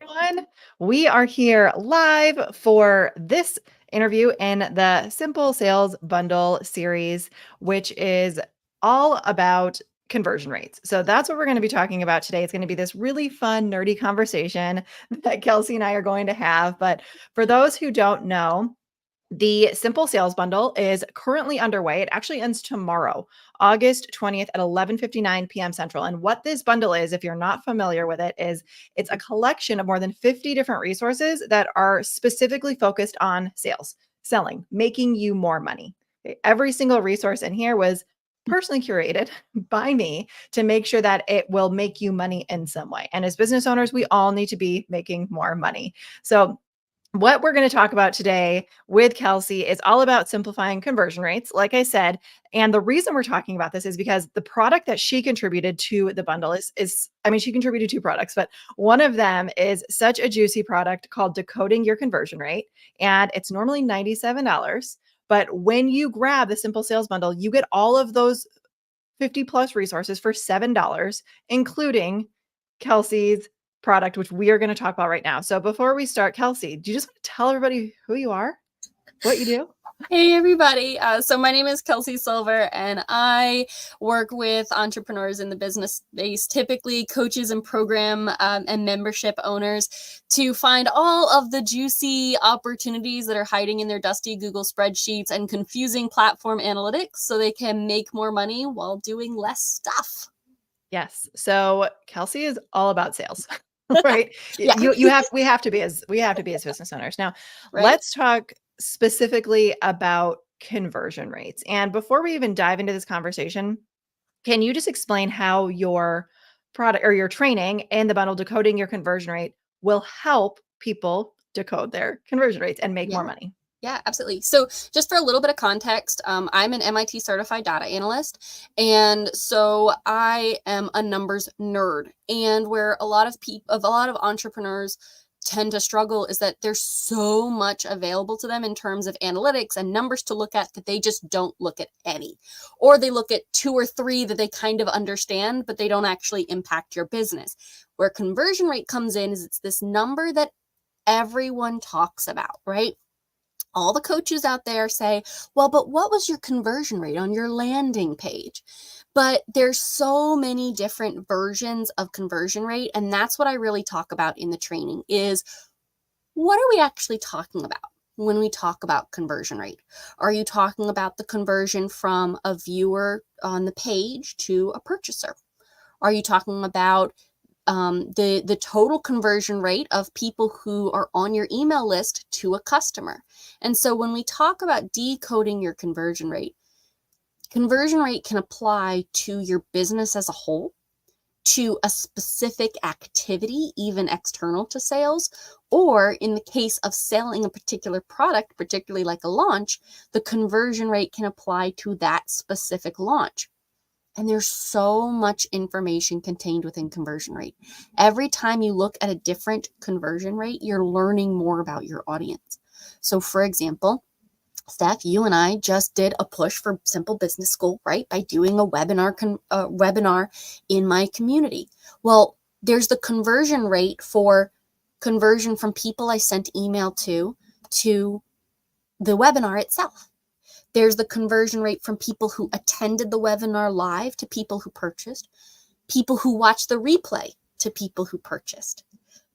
Everyone. We are here live for this interview in the Simple Sales Bundle series, which is all about conversion rates. So that's what we're going to be talking about today. It's going to be this really fun, nerdy conversation that Kelsey and I are going to have. But for those who don't know, the Simple Sales Bundle is currently underway. It actually ends tomorrow, August 20th at 11:59 p.m. Central. And what this bundle is, if you're not familiar with it, is it's a collection of more than 50 different resources that are specifically focused on sales, selling, making you more money. Okay, every single resource in here was personally curated by me to make sure that it will make you money in some way. And as business owners, we all need to be making more money. So what we're going to talk about today with Kelsey is all about simplifying conversion rates, like I said. And the reason we're talking about this is because the product that she contributed to the bundle I mean, she contributed two products, but one of them is such a juicy product called Decoding Your Conversion Rate. And it's normally $97. But when you grab the Simple Sales Bundle, you get all of those 50 plus resources for $7, including Kelsey's product, which we are going to talk about right now. So before we start, Kelsey, do you just want to tell everybody who you are, what you do? Hey everybody. So my name is Kelsey Silver and I work with entrepreneurs in the business space, typically coaches and program and membership owners, to find all of the juicy opportunities that are hiding in their dusty Google spreadsheets and confusing platform analytics so they can make more money while doing less stuff. Yes. So Kelsey is all about sales. Right. Yeah. We have to be as business owners. Now, Right? let's talk specifically about conversion rates. And before we even dive into this conversation, can you just explain how your product or your training and the bundle Decoding Your Conversion Rate will help people decode their conversion rates and make more money? Yeah, absolutely. So just for a little bit of context, I'm an MIT certified data analyst. And so I am a numbers nerd. And where a lot of entrepreneurs tend to struggle is that there's so much available to them in terms of analytics and numbers to look at that they just don't look at any. Or they look at two or three that they kind of understand, but they don't actually impact your business. Where conversion rate comes in is it's this number that everyone talks about, right? All the coaches out there say, well, but what was your conversion rate on your landing page? But there's so many different versions of conversion rate. And that's what I really talk about in the training is what are we actually talking about when we talk about conversion rate? Are you talking about the conversion from a viewer on the page to a purchaser? Are you talking about the total conversion rate of people who are on your email list to a customer? And so when we talk about decoding your conversion rate can apply to your business as a whole, to a specific activity, even external to sales, or in the case of selling a particular product, particularly like a launch, the conversion rate can apply to that specific launch. And there's so much information contained within conversion rate. Every time you look at a different conversion rate, you're learning more about your audience. So for example, Steph, you and I just did a push for Simple Business School, right? By doing a webinar in my community. Well, there's the conversion rate for conversion from people I sent email to the webinar itself. There's the conversion rate from people who attended the webinar live to people who purchased, people who watched the replay to people who purchased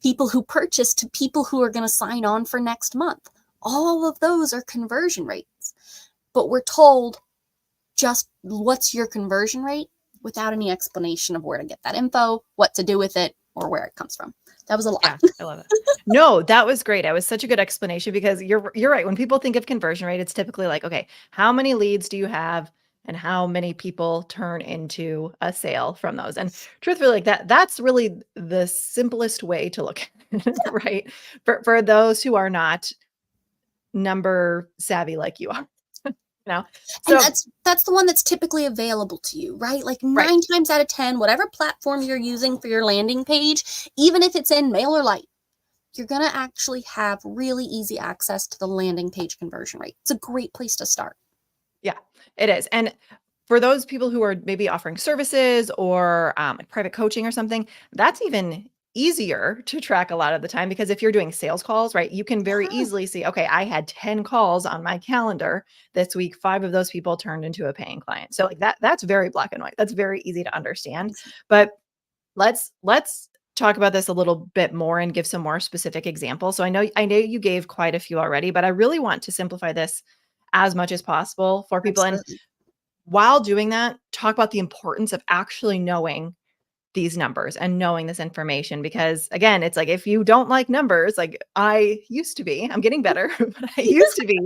to people who are going to sign on for next month. All of those are conversion rates. But we're told just what's your conversion rate without any explanation of where to get that info, what to do with it, or where it comes from. That was a lot. Yeah, I love it. No, that was great. It was such a good explanation because you're right. When people think of conversion rate, it's typically like, okay, how many leads do you have and how many people turn into a sale from those? And truthfully, like that's really the simplest way to look at it, right? For those who are not number savvy like you are. And So that's the one that's typically available to you, right? Like right. 9 times out of 10, whatever platform you're using for your landing page, even if it's in MailerLite, you're going to actually have really easy access to the landing page conversion rate. It's a great place to start. Yeah, it is. And for those people who are maybe offering services or like private coaching or something, that's even easier to track a lot of the time, because if you're doing sales calls, right, you can very Yeah. easily see, okay, I had 10 calls on my calendar this week. 5 of those people turned into a paying client. So like that's very black and white. That's very easy to understand. Easy. But let's talk about this a little bit more and give some more specific examples. So I know you gave quite a few already, but I really want to simplify this as much as possible for people. And Absolutely. while doing that, talk about the importance of actually knowing these numbers and knowing this information, because again, it's like, if you don't like numbers, like I used to be, I'm getting better, but I used to be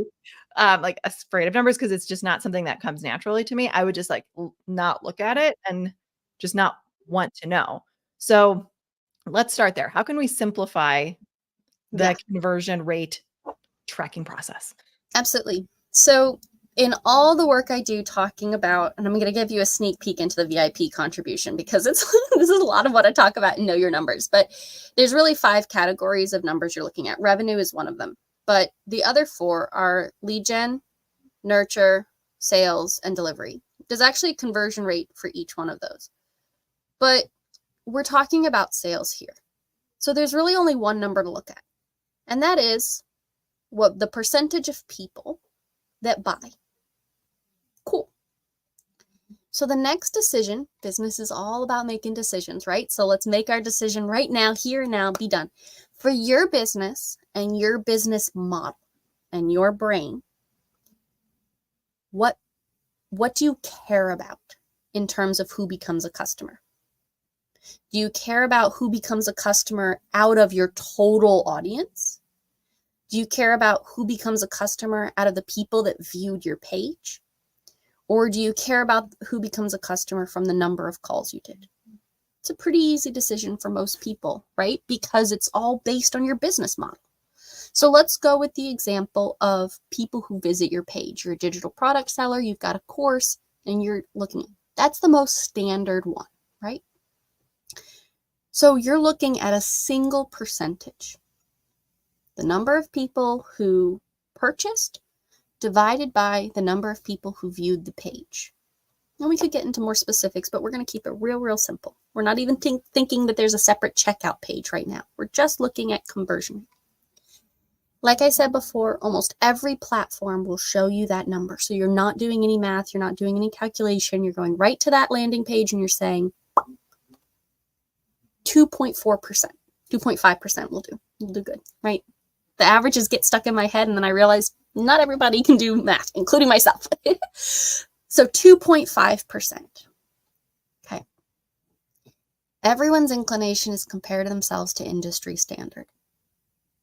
like afraid of numbers because it's just not something that comes naturally to me. I would just like not look at it and just not want to know. So let's start there. How can we simplify Yeah. the conversion rate tracking process? Absolutely. So, in all the work I do talking about, and I'm going to give you a sneak peek into the VIP contribution because it's this is a lot of what I talk about and know your numbers. But there's really 5 categories of numbers you're looking at. Revenue is one of them, but the other 4 are lead gen, nurture, sales, and delivery. There's actually a conversion rate for each one of those. But we're talking about sales here. So there's really only one number to look at, and that is what the percentage of people that buy. Cool. So the next decision, business is all about making decisions, right? So let's make our decision right now, here, now, be done. For your business and your business model and your brain, what do you care about in terms of who becomes a customer? Do you care about who becomes a customer out of your total audience? Do you care about who becomes a customer out of the people that viewed your page? Or do you care about who becomes a customer from the number of calls you did? It's a pretty easy decision for most people, right? Because it's all based on your business model. So let's go with the example of people who visit your page. You're a digital product seller, you've got a course, and you're looking. That's the most standard one, right? So you're looking at a single percentage. The number of people who purchased divided by the number of people who viewed the page. And we could get into more specifics, but we're going to keep it real simple. We're not even thinking that there's a separate checkout page right now. We're just looking at conversion. Like I said before, almost every platform will show you that number. So you're not doing any math, you're not doing any calculation, you're going right to that landing page and you're saying 2.4%, 2.5% will do. We'll do good, right? The averages get stuck in my head, and then I realize not everybody can do math, including myself. So 2.5%. Okay. Everyone's inclination is compare to themselves to industry standard.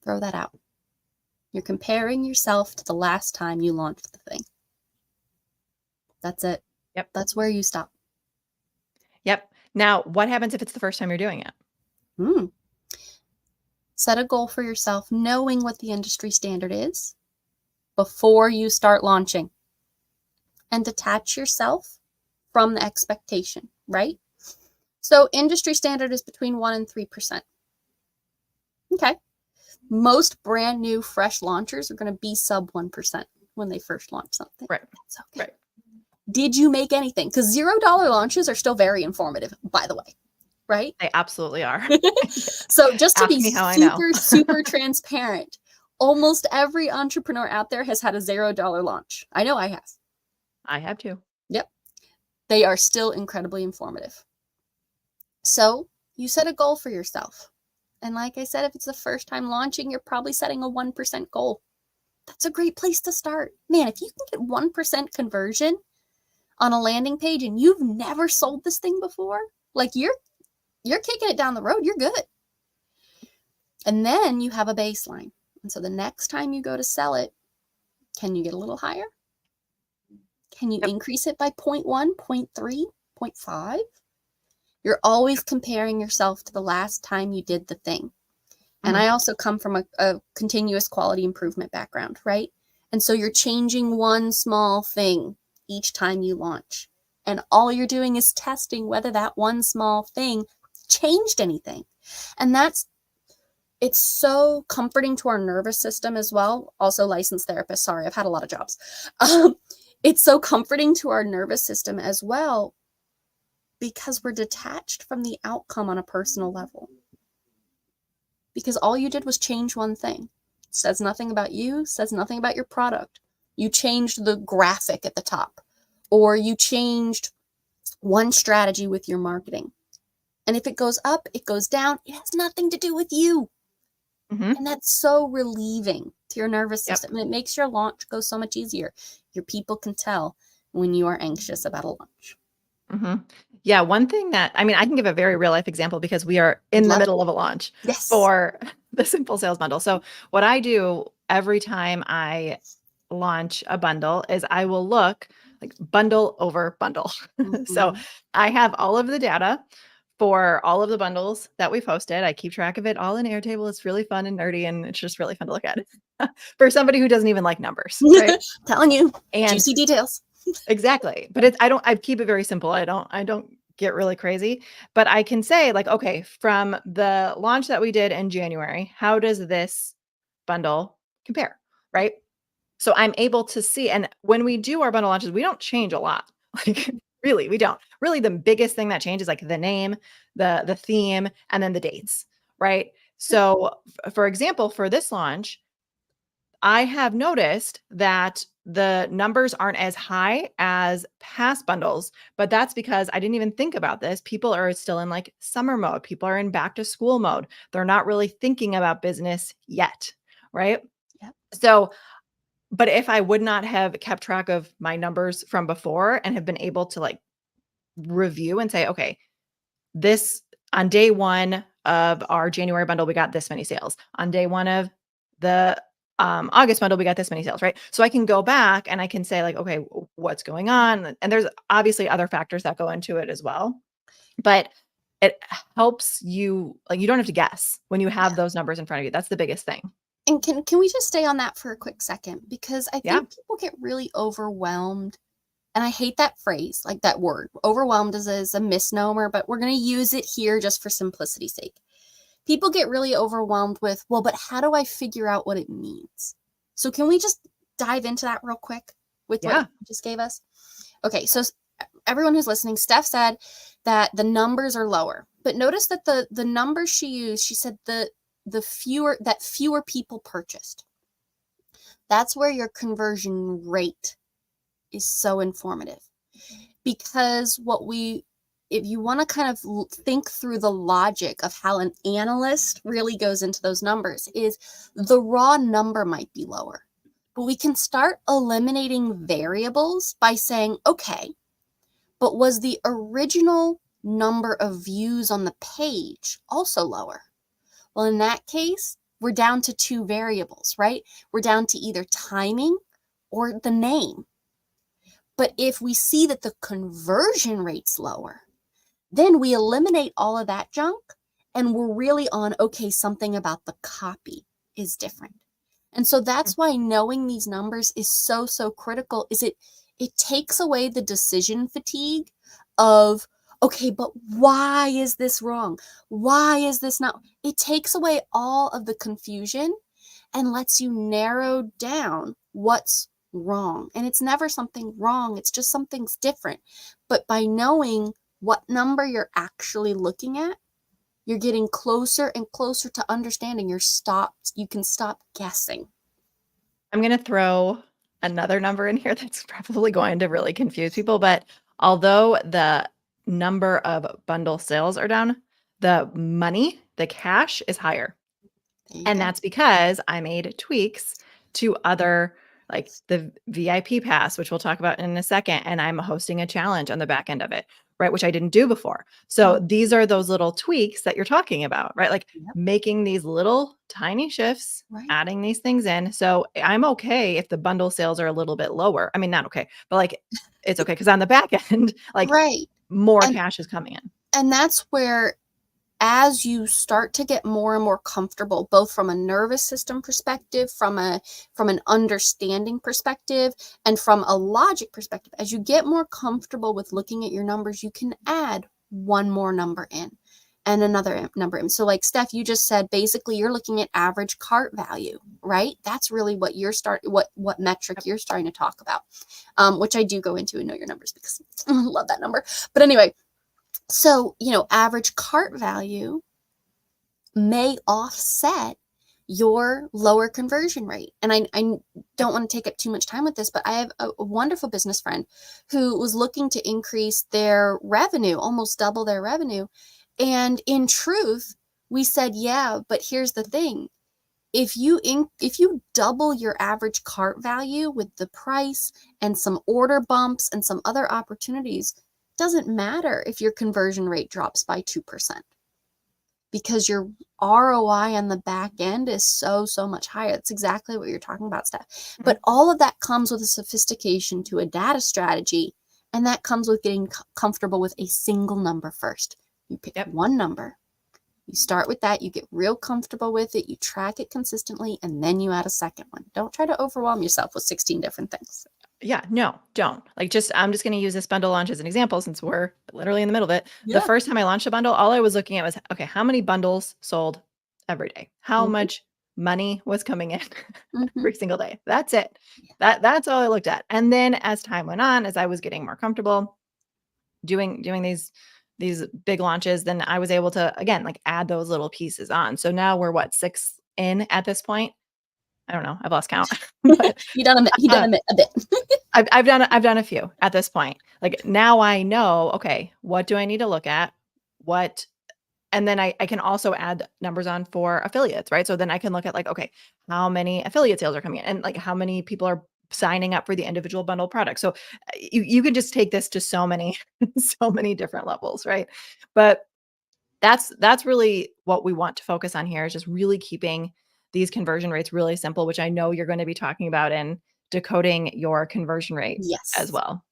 Throw that out. You're comparing yourself to the last time you launched the thing. That's it. Yep. That's where you stop. Yep. Now, what happens if it's the first time you're doing it? Set a goal for yourself, knowing what the industry standard is before you start launching, and detach yourself from the expectation, right? So industry standard is between 1% and 3%. Okay. Most brand new fresh launchers are going to be sub 1% when they first launch something. Right. That's okay. Right. Did you make anything? Because $0 launches are still very informative, by the way, right? They absolutely are. So just to Ask be me how I know. super transparent, almost every entrepreneur out there has had a $0 launch. I know I have. I have too. Yep. They are still incredibly informative. So you set a goal for yourself. And like I said, if it's the first time launching, you're probably setting a 1% goal. That's a great place to start. Man, if you can get 1% conversion on a landing page and you've never sold this thing before, like you're kicking it down the road, you're good. And then you have a baseline. And so the next time you go to sell it, can you get a little higher? Can you increase it by 0.1, 0.3, 0.5? You're always comparing yourself to the last time you did the thing. And I also come from a continuous quality improvement background, right? And so you're changing one small thing each time you launch. And all you're doing is testing whether that one small thing changed anything. And it's so comforting to our nervous system as well. Also licensed therapist. Sorry, I've had a lot of jobs. It's so comforting to our nervous system as well because we're detached from the outcome on a personal level. because all you did was change one thing. It says nothing about you, says nothing about your product. You changed the graphic at the top, or you changed one strategy with your marketing. And if it goes up, it goes down, it has nothing to do with you. Mm-hmm. And that's so relieving to your nervous Yep. system. And it makes your launch go so much easier. Your people can tell when you are anxious about a launch. Mm-hmm. Yeah, one thing that, I mean, I can give a very real life example because we are in the Love middle of a launch Yes. for the Simple Sales Bundle. So what I do every time I launch a bundle is I will look like bundle over bundle. So Mhm. I have all of the data for all of the bundles that we've hosted. I keep track of it all in Airtable. It's really fun and nerdy, and it's just really fun to look at for somebody who doesn't even like numbers, right? Telling you, And juicy details. exactly. But it's I keep it very simple. I don't get really crazy, but I can say like, okay, from the launch that we did in January, how does this bundle compare? Right? So I'm able to see, and when we do our bundle launches, we don't change a lot. Like really, we don't. Really, the biggest thing that changes like the name, the theme, and then the dates, right? So for example, for this launch, I have noticed that the numbers aren't as high as past bundles, but that's because I didn't even think about this. People are still in like summer mode. People are in back to school mode. They're not really thinking about business yet, right? Yep. So, but if I would not have kept track of my numbers from before and have been able to like review and say, okay, this on day one of our January bundle, we got this many sales. On day one of the August bundle, we got this many sales, right? So I can go back and I can say like, okay, what's going on? And there's obviously other factors that go into it as well, but it helps you, like, you don't have to guess when you have those numbers in front of you. That's the biggest thing. And can we just stay on that for a quick second? Because I Yeah. think people get really overwhelmed. And I hate that phrase, like that word. Overwhelmed is a misnomer, but we're going to use it here just for simplicity's sake. People get really overwhelmed with, well, but how do I figure out what it means? So can we just dive into that real quick with what Yeah. you just gave us? Okay, so everyone who's listening, Steph said that the numbers are lower. But notice that the numbers she used, she said fewer people purchased. That's where your conversion rate is so informative, because if you want to kind of think through the logic of how an analyst really goes into those numbers, is the raw number might be lower, but we can start eliminating variables by saying, okay, but was the original number of views on the page also lower? Well, in that case, we're down to two variables, right? We're down to either timing or the name. But if we see that the conversion rate's lower, then we eliminate all of that junk and we're really on, okay, something about the copy is different. And so that's why knowing these numbers is so, so critical, is it takes away the decision fatigue of, okay, but why is this wrong? Why is this not? It takes away all of the confusion and lets you narrow down what's wrong. And it's never something wrong, it's just something's different. But by knowing what number you're actually looking at, you're getting closer and closer to understanding. You can stop guessing. I'm going to throw another number in here that's probably going to really confuse people, but although the number of bundle sales are down, the money, the cash is higher. And that's because I made tweaks to other, like the VIP pass, which we'll talk about in a second. And I'm hosting a challenge on the back end of it, right? Which I didn't do before. So these are those little tweaks that you're talking about, right? Like making these little tiny shifts, adding these things in. So I'm okay if the bundle sales are a little bit lower. I mean, not okay, but like it's okay because on the back end, like more cash is coming in. And that's where, as you start to get more and more comfortable, both from a nervous system perspective, from an understanding perspective, and from a logic perspective, as you get more comfortable with looking at your numbers, you can add one more number in and another number in. So like Steph, you just said, basically you're looking at average cart value, right? That's really what what metric you're starting to talk about, which I do go into and know your numbers because I love that number. But anyway, so, average cart value may offset your lower conversion rate. And I don't want to take up too much time with this, but I have a wonderful business friend who was looking to increase their revenue, almost double their revenue. And in truth, we said, yeah, but here's the thing. If you double your average cart value with the price and some order bumps and some other opportunities, doesn't matter if your conversion rate drops by 2%, because your ROI on the back end is so much higher. That's exactly what you're talking about, Steph. Mm-hmm. But all of that comes with a sophistication to a data strategy, and that comes with getting comfortable with a single number first. You pick one number. You start with that, you get real comfortable with it, you track it consistently, and then you add a second one. Don't try to overwhelm yourself with 16 different things. Yeah, no, don't. I'm just going to use this bundle launch as an example since we're literally in the middle of it. Yeah. The first time I launched a bundle, all I was looking at was, okay, how many bundles sold every day? How much money was coming in every single day? That's it. That's all I looked at. And then as time went on, as I was getting more comfortable doing these big launches, then I was able to, again, like add those little pieces on. So now we're 6 in at this point. I don't know. I've lost count. But you done a bit. I've done a few at this point. Like now I know, okay, what do I need to look at? And then I can also add numbers on for affiliates, right? So then I can look at like, okay, how many affiliate sales are coming in and like how many people are signing up for the individual bundle product. So you can just take this to so many, so many different levels, right? But that's really what we want to focus on here, is just really keeping these conversion rates really simple, which I know you're going to be talking about in Decoding Your Conversion Rate as well.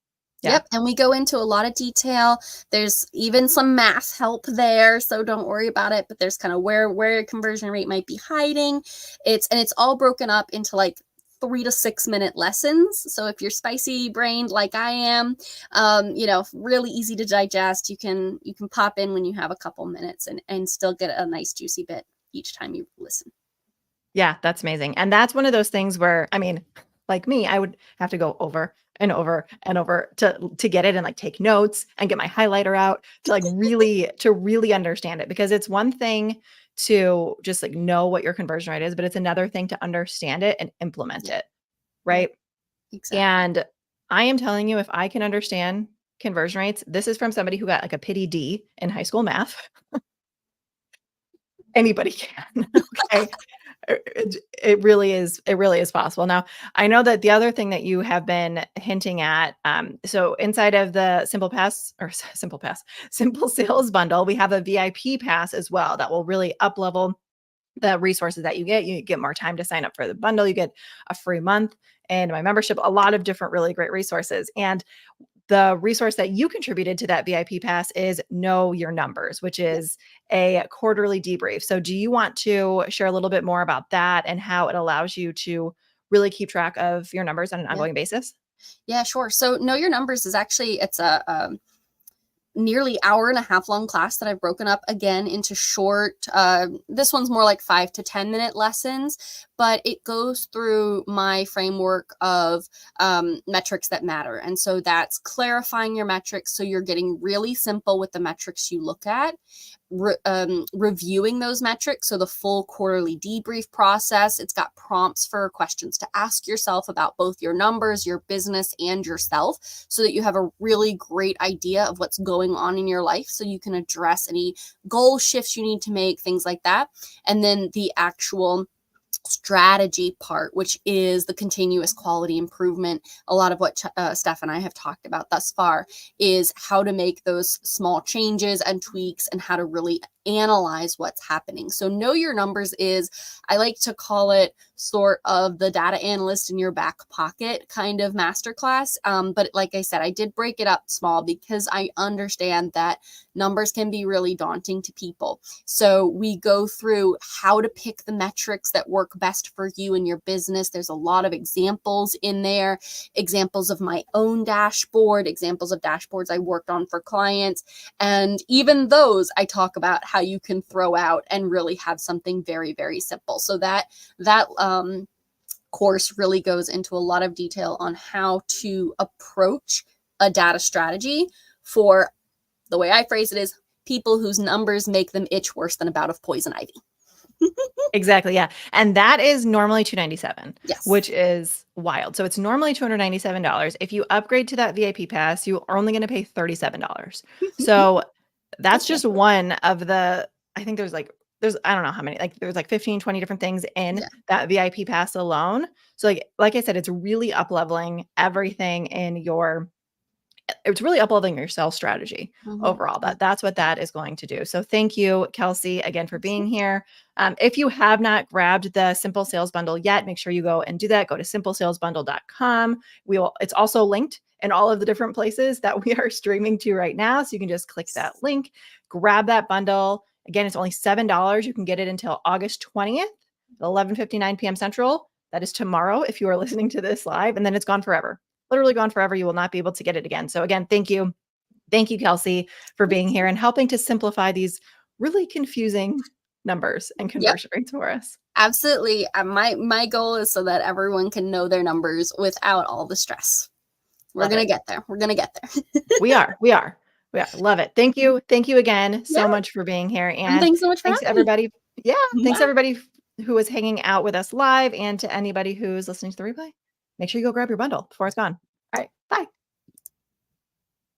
Yeah. Yep. And we go into a lot of detail. There's even some math help there, so don't worry about it. But there's kind of where your conversion rate might be hiding. It's all broken up into like 3 to 6 minute lessons. So if you're spicy brained like I am, really easy to digest, you can pop in when you have a couple minutes and still get a nice juicy bit each time you listen. Yeah, that's amazing. And that's one of those things where, I mean, like me, I would have to go over and over and over to get it and like take notes and get my highlighter out to like really understand it, because it's one thing to just like know what your conversion rate is, but it's another thing to understand it and implement it. Right. Exactly. And I am telling you, if I can understand conversion rates, this is from somebody who got like a pity D in high school math. Anybody can. Okay. It really is possible. Now, I know that the other thing that you have been hinting at, so inside of the Simple Sales Bundle, we have a VIP pass as well that will really up level the resources that you get. You get more time to sign up for the bundle. You get a free month and my membership, a lot of different really great resources. And the resource that you contributed to that VIP pass is Know Your Numbers, which is a quarterly debrief. So do you want to share a little bit more about that and how it allows you to really keep track of your numbers on an ongoing basis? Yeah, sure. So Know Your Numbers is actually, it's a nearly hour and a half long class that I've broken up again into short, this one's more like 5 to 10 minute lessons, but it goes through my framework of metrics that matter. And so that's clarifying your metrics, so you're getting really simple with the metrics you look at, reviewing those metrics, so the full quarterly debrief process. It's got prompts for questions to ask yourself about both your numbers, your business, and yourself, so that you have a really great idea of what's going on in your life, so you can address any goal shifts you need to make, things like that. And then the actual strategy part, which is the continuous quality improvement. A lot of what Steph and I have talked about thus far is how to make those small changes and tweaks and how to really analyze what's happening. So Know Your Numbers is, I like to call it sort of the data analyst in your back pocket kind of masterclass. But like I said, I did break it up small because I understand that numbers can be really daunting to people. So we go through how to pick the metrics that work best for you and your business. There's a lot of examples in there, examples of my own dashboard, examples of dashboards I worked on for clients. And even those I talk about how you can throw out and really have something very, very simple. So that course really goes into a lot of detail on how to approach a data strategy for, the way I phrase it is, people whose numbers make them itch worse than a bout of poison ivy. Exactly, yeah, and that is normally $297, Yes. which is wild. So it's normally $297. If you upgrade to that VIP pass, you are only gonna pay $37. So that's That's just fair. one of the I think there's I don't know how many, like, there's, like, 15, 20 different things in Yeah. that VIP pass alone. So, like I said, it's really up-leveling everything in your it's really up-leveling your sales strategy Mhm. overall. Yeah. That's what that is going to do. So thank you, Kelsey, again for being Absolutely. here. If you have not grabbed the Simple Sales Bundle yet, make sure you go and do that. Go to simplesalesbundle.com. It's also linked in all of the different places that we are streaming to right now. So you can just click that link, grab that bundle. Again, it's only $7. You can get it until August 20th, 11:59 p.m. Central. That is tomorrow if you are listening to this live, and then it's gone forever, literally gone forever. You will not be able to get it again. So again, thank you. Thank you, Kelsey, for being here and helping to simplify these really confusing numbers and Yep. conversion rates for us. Absolutely. My goal is so that everyone can know their numbers without all the stress. We're Love gonna it. get there. We're gonna get there. We are. We are. We are. Love it. Thank you. Thank you again Yeah. so much for being here. And And thanks so much for thanks having me. everybody. Yeah. Thanks Bye. everybody who was hanging out with us live, and to anybody who's listening to the replay. Make sure you go grab your bundle before it's gone.